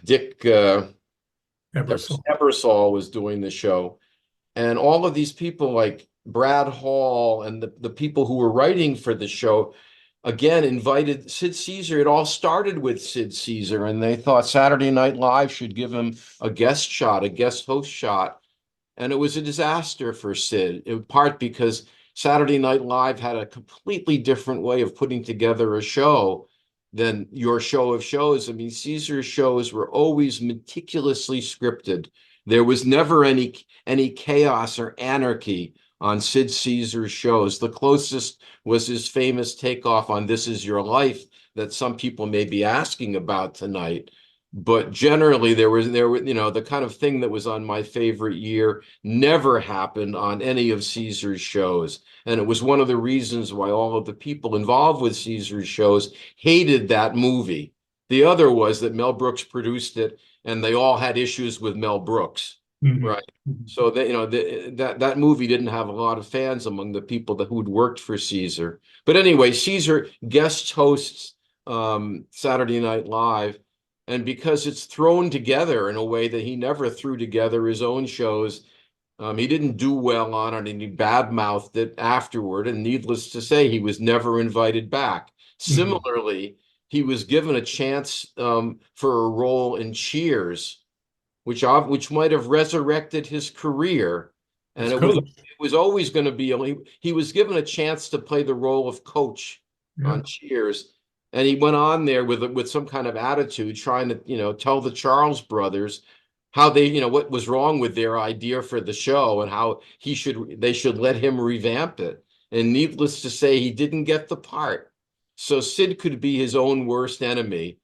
Dick Ebersol. Ebersol was doing the show. And all of these people like Brad Hall and the people who were writing for the show, again, invited Sid Caesar. It all started with Sid Caesar, and they thought Saturday Night Live should give him a guest shot, a guest host shot. And it was a disaster for Sid, in part because Saturday Night Live had a completely different way of putting together a show than your show of shows. I mean, Caesar's shows were always meticulously scripted. There was never any chaos or anarchy on Sid Caesar's shows. The closest was his famous takeoff on This Is Your Life that some people may be asking about tonight. But generally, there were, the kind of thing that was on My Favorite Year never happened on any of Caesar's shows. And it was one of the reasons why all of the people involved with Caesar's shows hated that movie. The other was that Mel Brooks produced it, and they all had issues with Mel Brooks, right? So that movie didn't have a lot of fans among the people who'd worked for Caesar. But anyway, Caesar guest hosts Saturday Night Live. And because it's thrown together in a way that he never threw together his own shows, he didn't do well on it, and he badmouthed it afterward. And needless to say, he was never invited back. Similarly, he was given a chance for a role in Cheers, which might have resurrected his career. And it was always going to be, he was given a chance to play the role of Coach on Cheers. And he went on there with some kind of attitude, trying to, tell the Charles brothers how they, what was wrong with their idea for the show and how they should let him revamp it. And needless to say, he didn't get the part. So Sid could be his own worst enemy.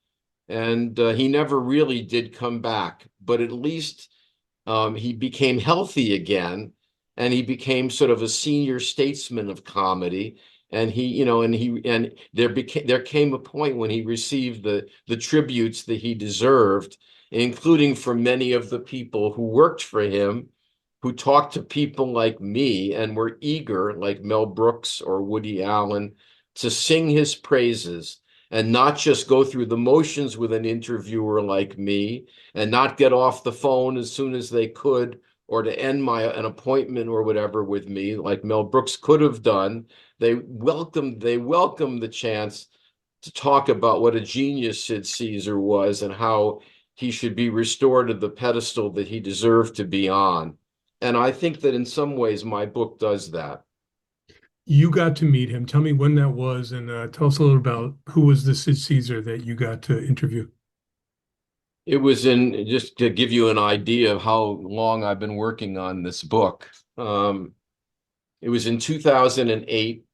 And he never really did come back. But at least he became healthy again. And he became sort of a senior statesman of comedy. And there came a point when he received the tributes that he deserved, including from many of the people who worked for him, who talked to people like me and were eager, like Mel Brooks or Woody Allen, to sing his praises and not just go through the motions with an interviewer like me and not get off the phone as soon as they could, or to end an appointment or whatever with me, like Mel Brooks could have done. They welcomed the chance to talk about what a genius Sid Caesar was and how he should be restored to the pedestal that he deserved to be on. And I think that in some ways my book does that. You got to meet him. Tell me when that was, and tell us a little about who was the Sid Caesar that you got to interview. It was just to give you an idea of how long I've been working on this book. It was in 2008.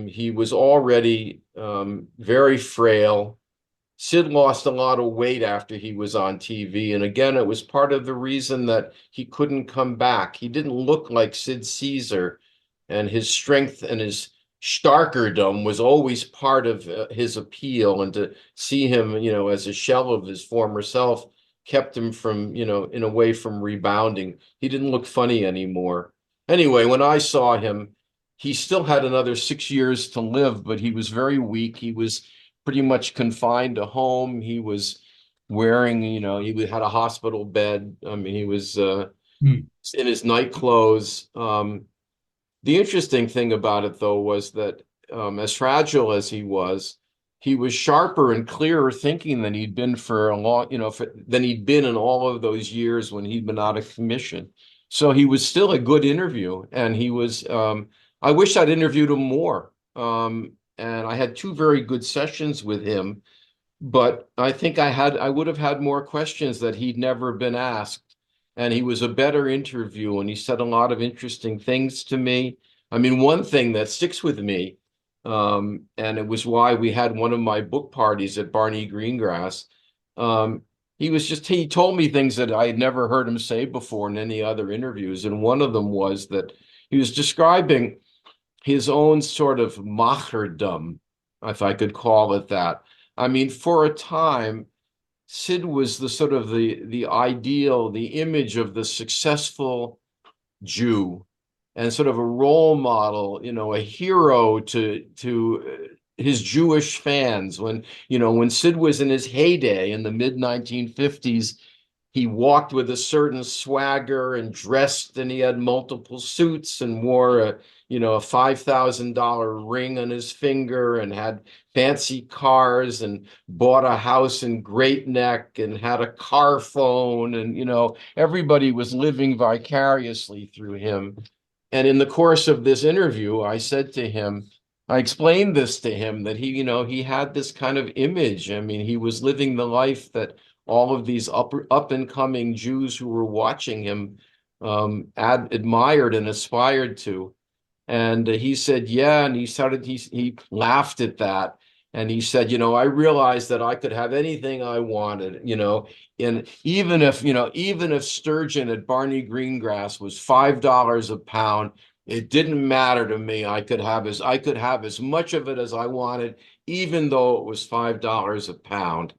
He was already very frail. Sid lost a lot of weight after he was on TV. And again, it was part of the reason that he couldn't come back. He didn't look like Sid Caesar, and his strength and his starkerdom was always part of his appeal. And to see him, as a shell of his former self kept him from, in a way, from rebounding. He didn't look funny anymore. Anyway, when I saw him, he still had another 6 years to live, but he was very weak. He was pretty much confined to home. He was wearing, he had a hospital bed. I mean, he was in his night clothes. The interesting thing about it, though, was that as fragile as he was sharper and clearer thinking than he'd been for a long, than he'd been in all of those years when he'd been out of commission. So he was still a good interview, and he was. I wish I'd interviewed him more. And I had 2 very good sessions with him, but I think I would have had more questions that he'd never been asked. And he was a better interview, and he said a lot of interesting things to me. I mean, one thing that sticks with me, and it was why we had one of my book parties at Barney Greengrass. He told me things that I had never heard him say before in any other interviews. And one of them was that he was describing his own sort of macherdom, if I could call it that. I mean, for a time, Sid was the sort of the ideal, the image of the successful Jew, and sort of a role model, a hero to his Jewish fans. When Sid was in his heyday in the mid 1950s, he walked with a certain swagger and dressed, and he had multiple suits and wore a $5,000 ring on his finger and had fancy cars and bought a house in Great Neck and had a car phone. And, everybody was living vicariously through him. And in the course of this interview, I explained this to him, that he had this kind of image. I mean, he was living the life that all of these up and coming Jews who were watching him admired and aspired to. And he said, yeah. And he laughed at that. And he said, I realized that I could have anything I wanted, and even if sturgeon at Barney Greengrass was $5 a pound, it didn't matter to me. I could have as much of it as I wanted, even though it was $5 a pound.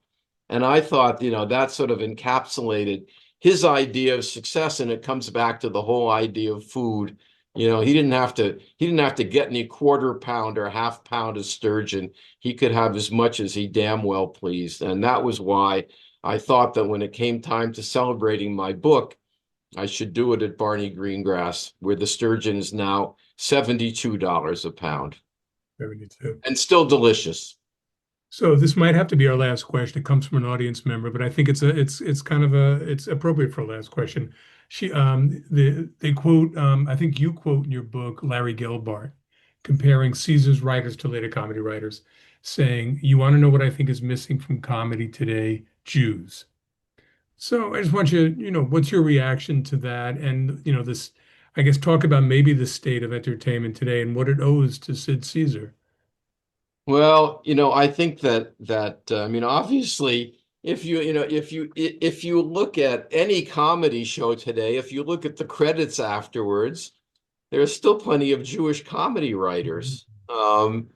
And I thought, that sort of encapsulated his idea of success. And it comes back to the whole idea of food. He didn't have to get any quarter pound or half pound of sturgeon. He could have as much as he damn well pleased. And that was why I thought that when it came time to celebrating my book, I should do it at Barney Greengrass, where the sturgeon is now $72 a pound 72. and still delicious. So this might have to be our last question. It comes from an audience member, but I think it's kind of it's appropriate for a last question. They quote, I think you quote in your book Larry Gelbart comparing Caesar's writers to later comedy writers, saying, "You want to know what I think is missing from comedy today? Jews." So I just want what's your reaction to that? And this, I guess, talk about maybe the state of entertainment today and what it owes to Sid Caesar. Well, I think that I mean, obviously, if you look at any comedy show today, if you look at the credits afterwards, there's still plenty of Jewish comedy writers. And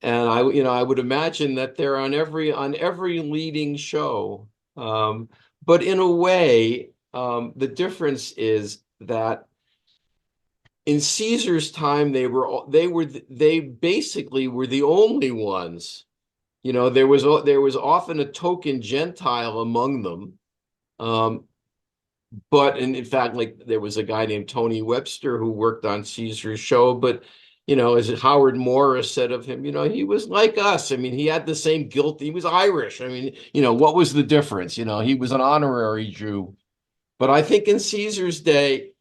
I would imagine that they're on every leading show. But in a way, the difference is that in Caesar's time, they basically were the only ones. There was often a token Gentile among them. But in fact, like there was a guy named Tony Webster who worked on Caesar's show, but as Howard Morris said of him, he was like us. I mean, he had the same guilt. He was Irish. I mean, what was the difference? He was an honorary Jew. But I think in Caesar's day,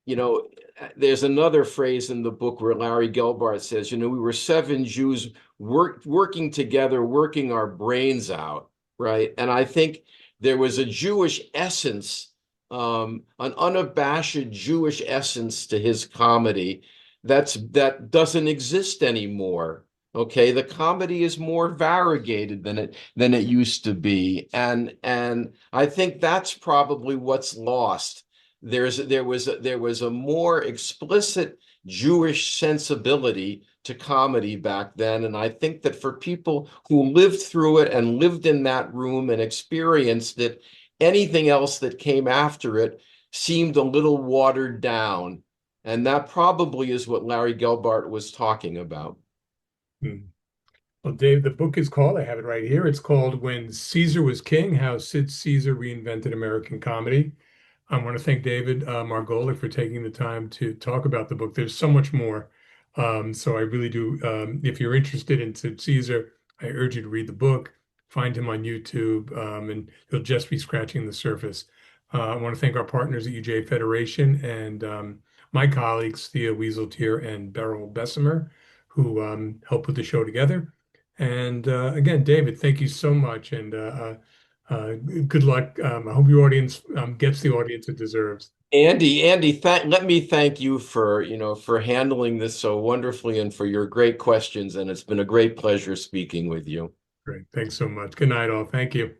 you know, there's another phrase in the book where Larry Gelbart says, we were 7 Jews working together, working our brains out, right? And I think there was a Jewish essence, an unabashed Jewish essence to his comedy that doesn't exist anymore. Okay, the comedy is more variegated than it used to be, and I think that's probably what's lost. There was a more explicit Jewish sensibility to comedy back then, and I think that for people who lived through it and lived in that room and experienced it, anything else that came after it seemed a little watered down, and that probably is what Larry Gelbart was talking about. Well, Dave, the book is called, I have it right here. It's called When Caesar Was King, How Sid Caesar Reinvented American Comedy. I want to thank David Margolick for taking the time to talk about the book. There's so much more. So I really do. If you're interested in Sid Caesar, I urge you to read the book, find him on YouTube, and you'll just be scratching the surface. I want to thank our partners at UJA-Federation and my colleagues, Thea Wieseltier and Beryl Bessemer, who helped put the show together. And again, David, thank you so much. And good luck. I hope your audience gets the audience it deserves. Andy, let me thank you for handling this so wonderfully and for your great questions. And it's been a great pleasure speaking with you. Great. Thanks so much. Good night, all. Thank you.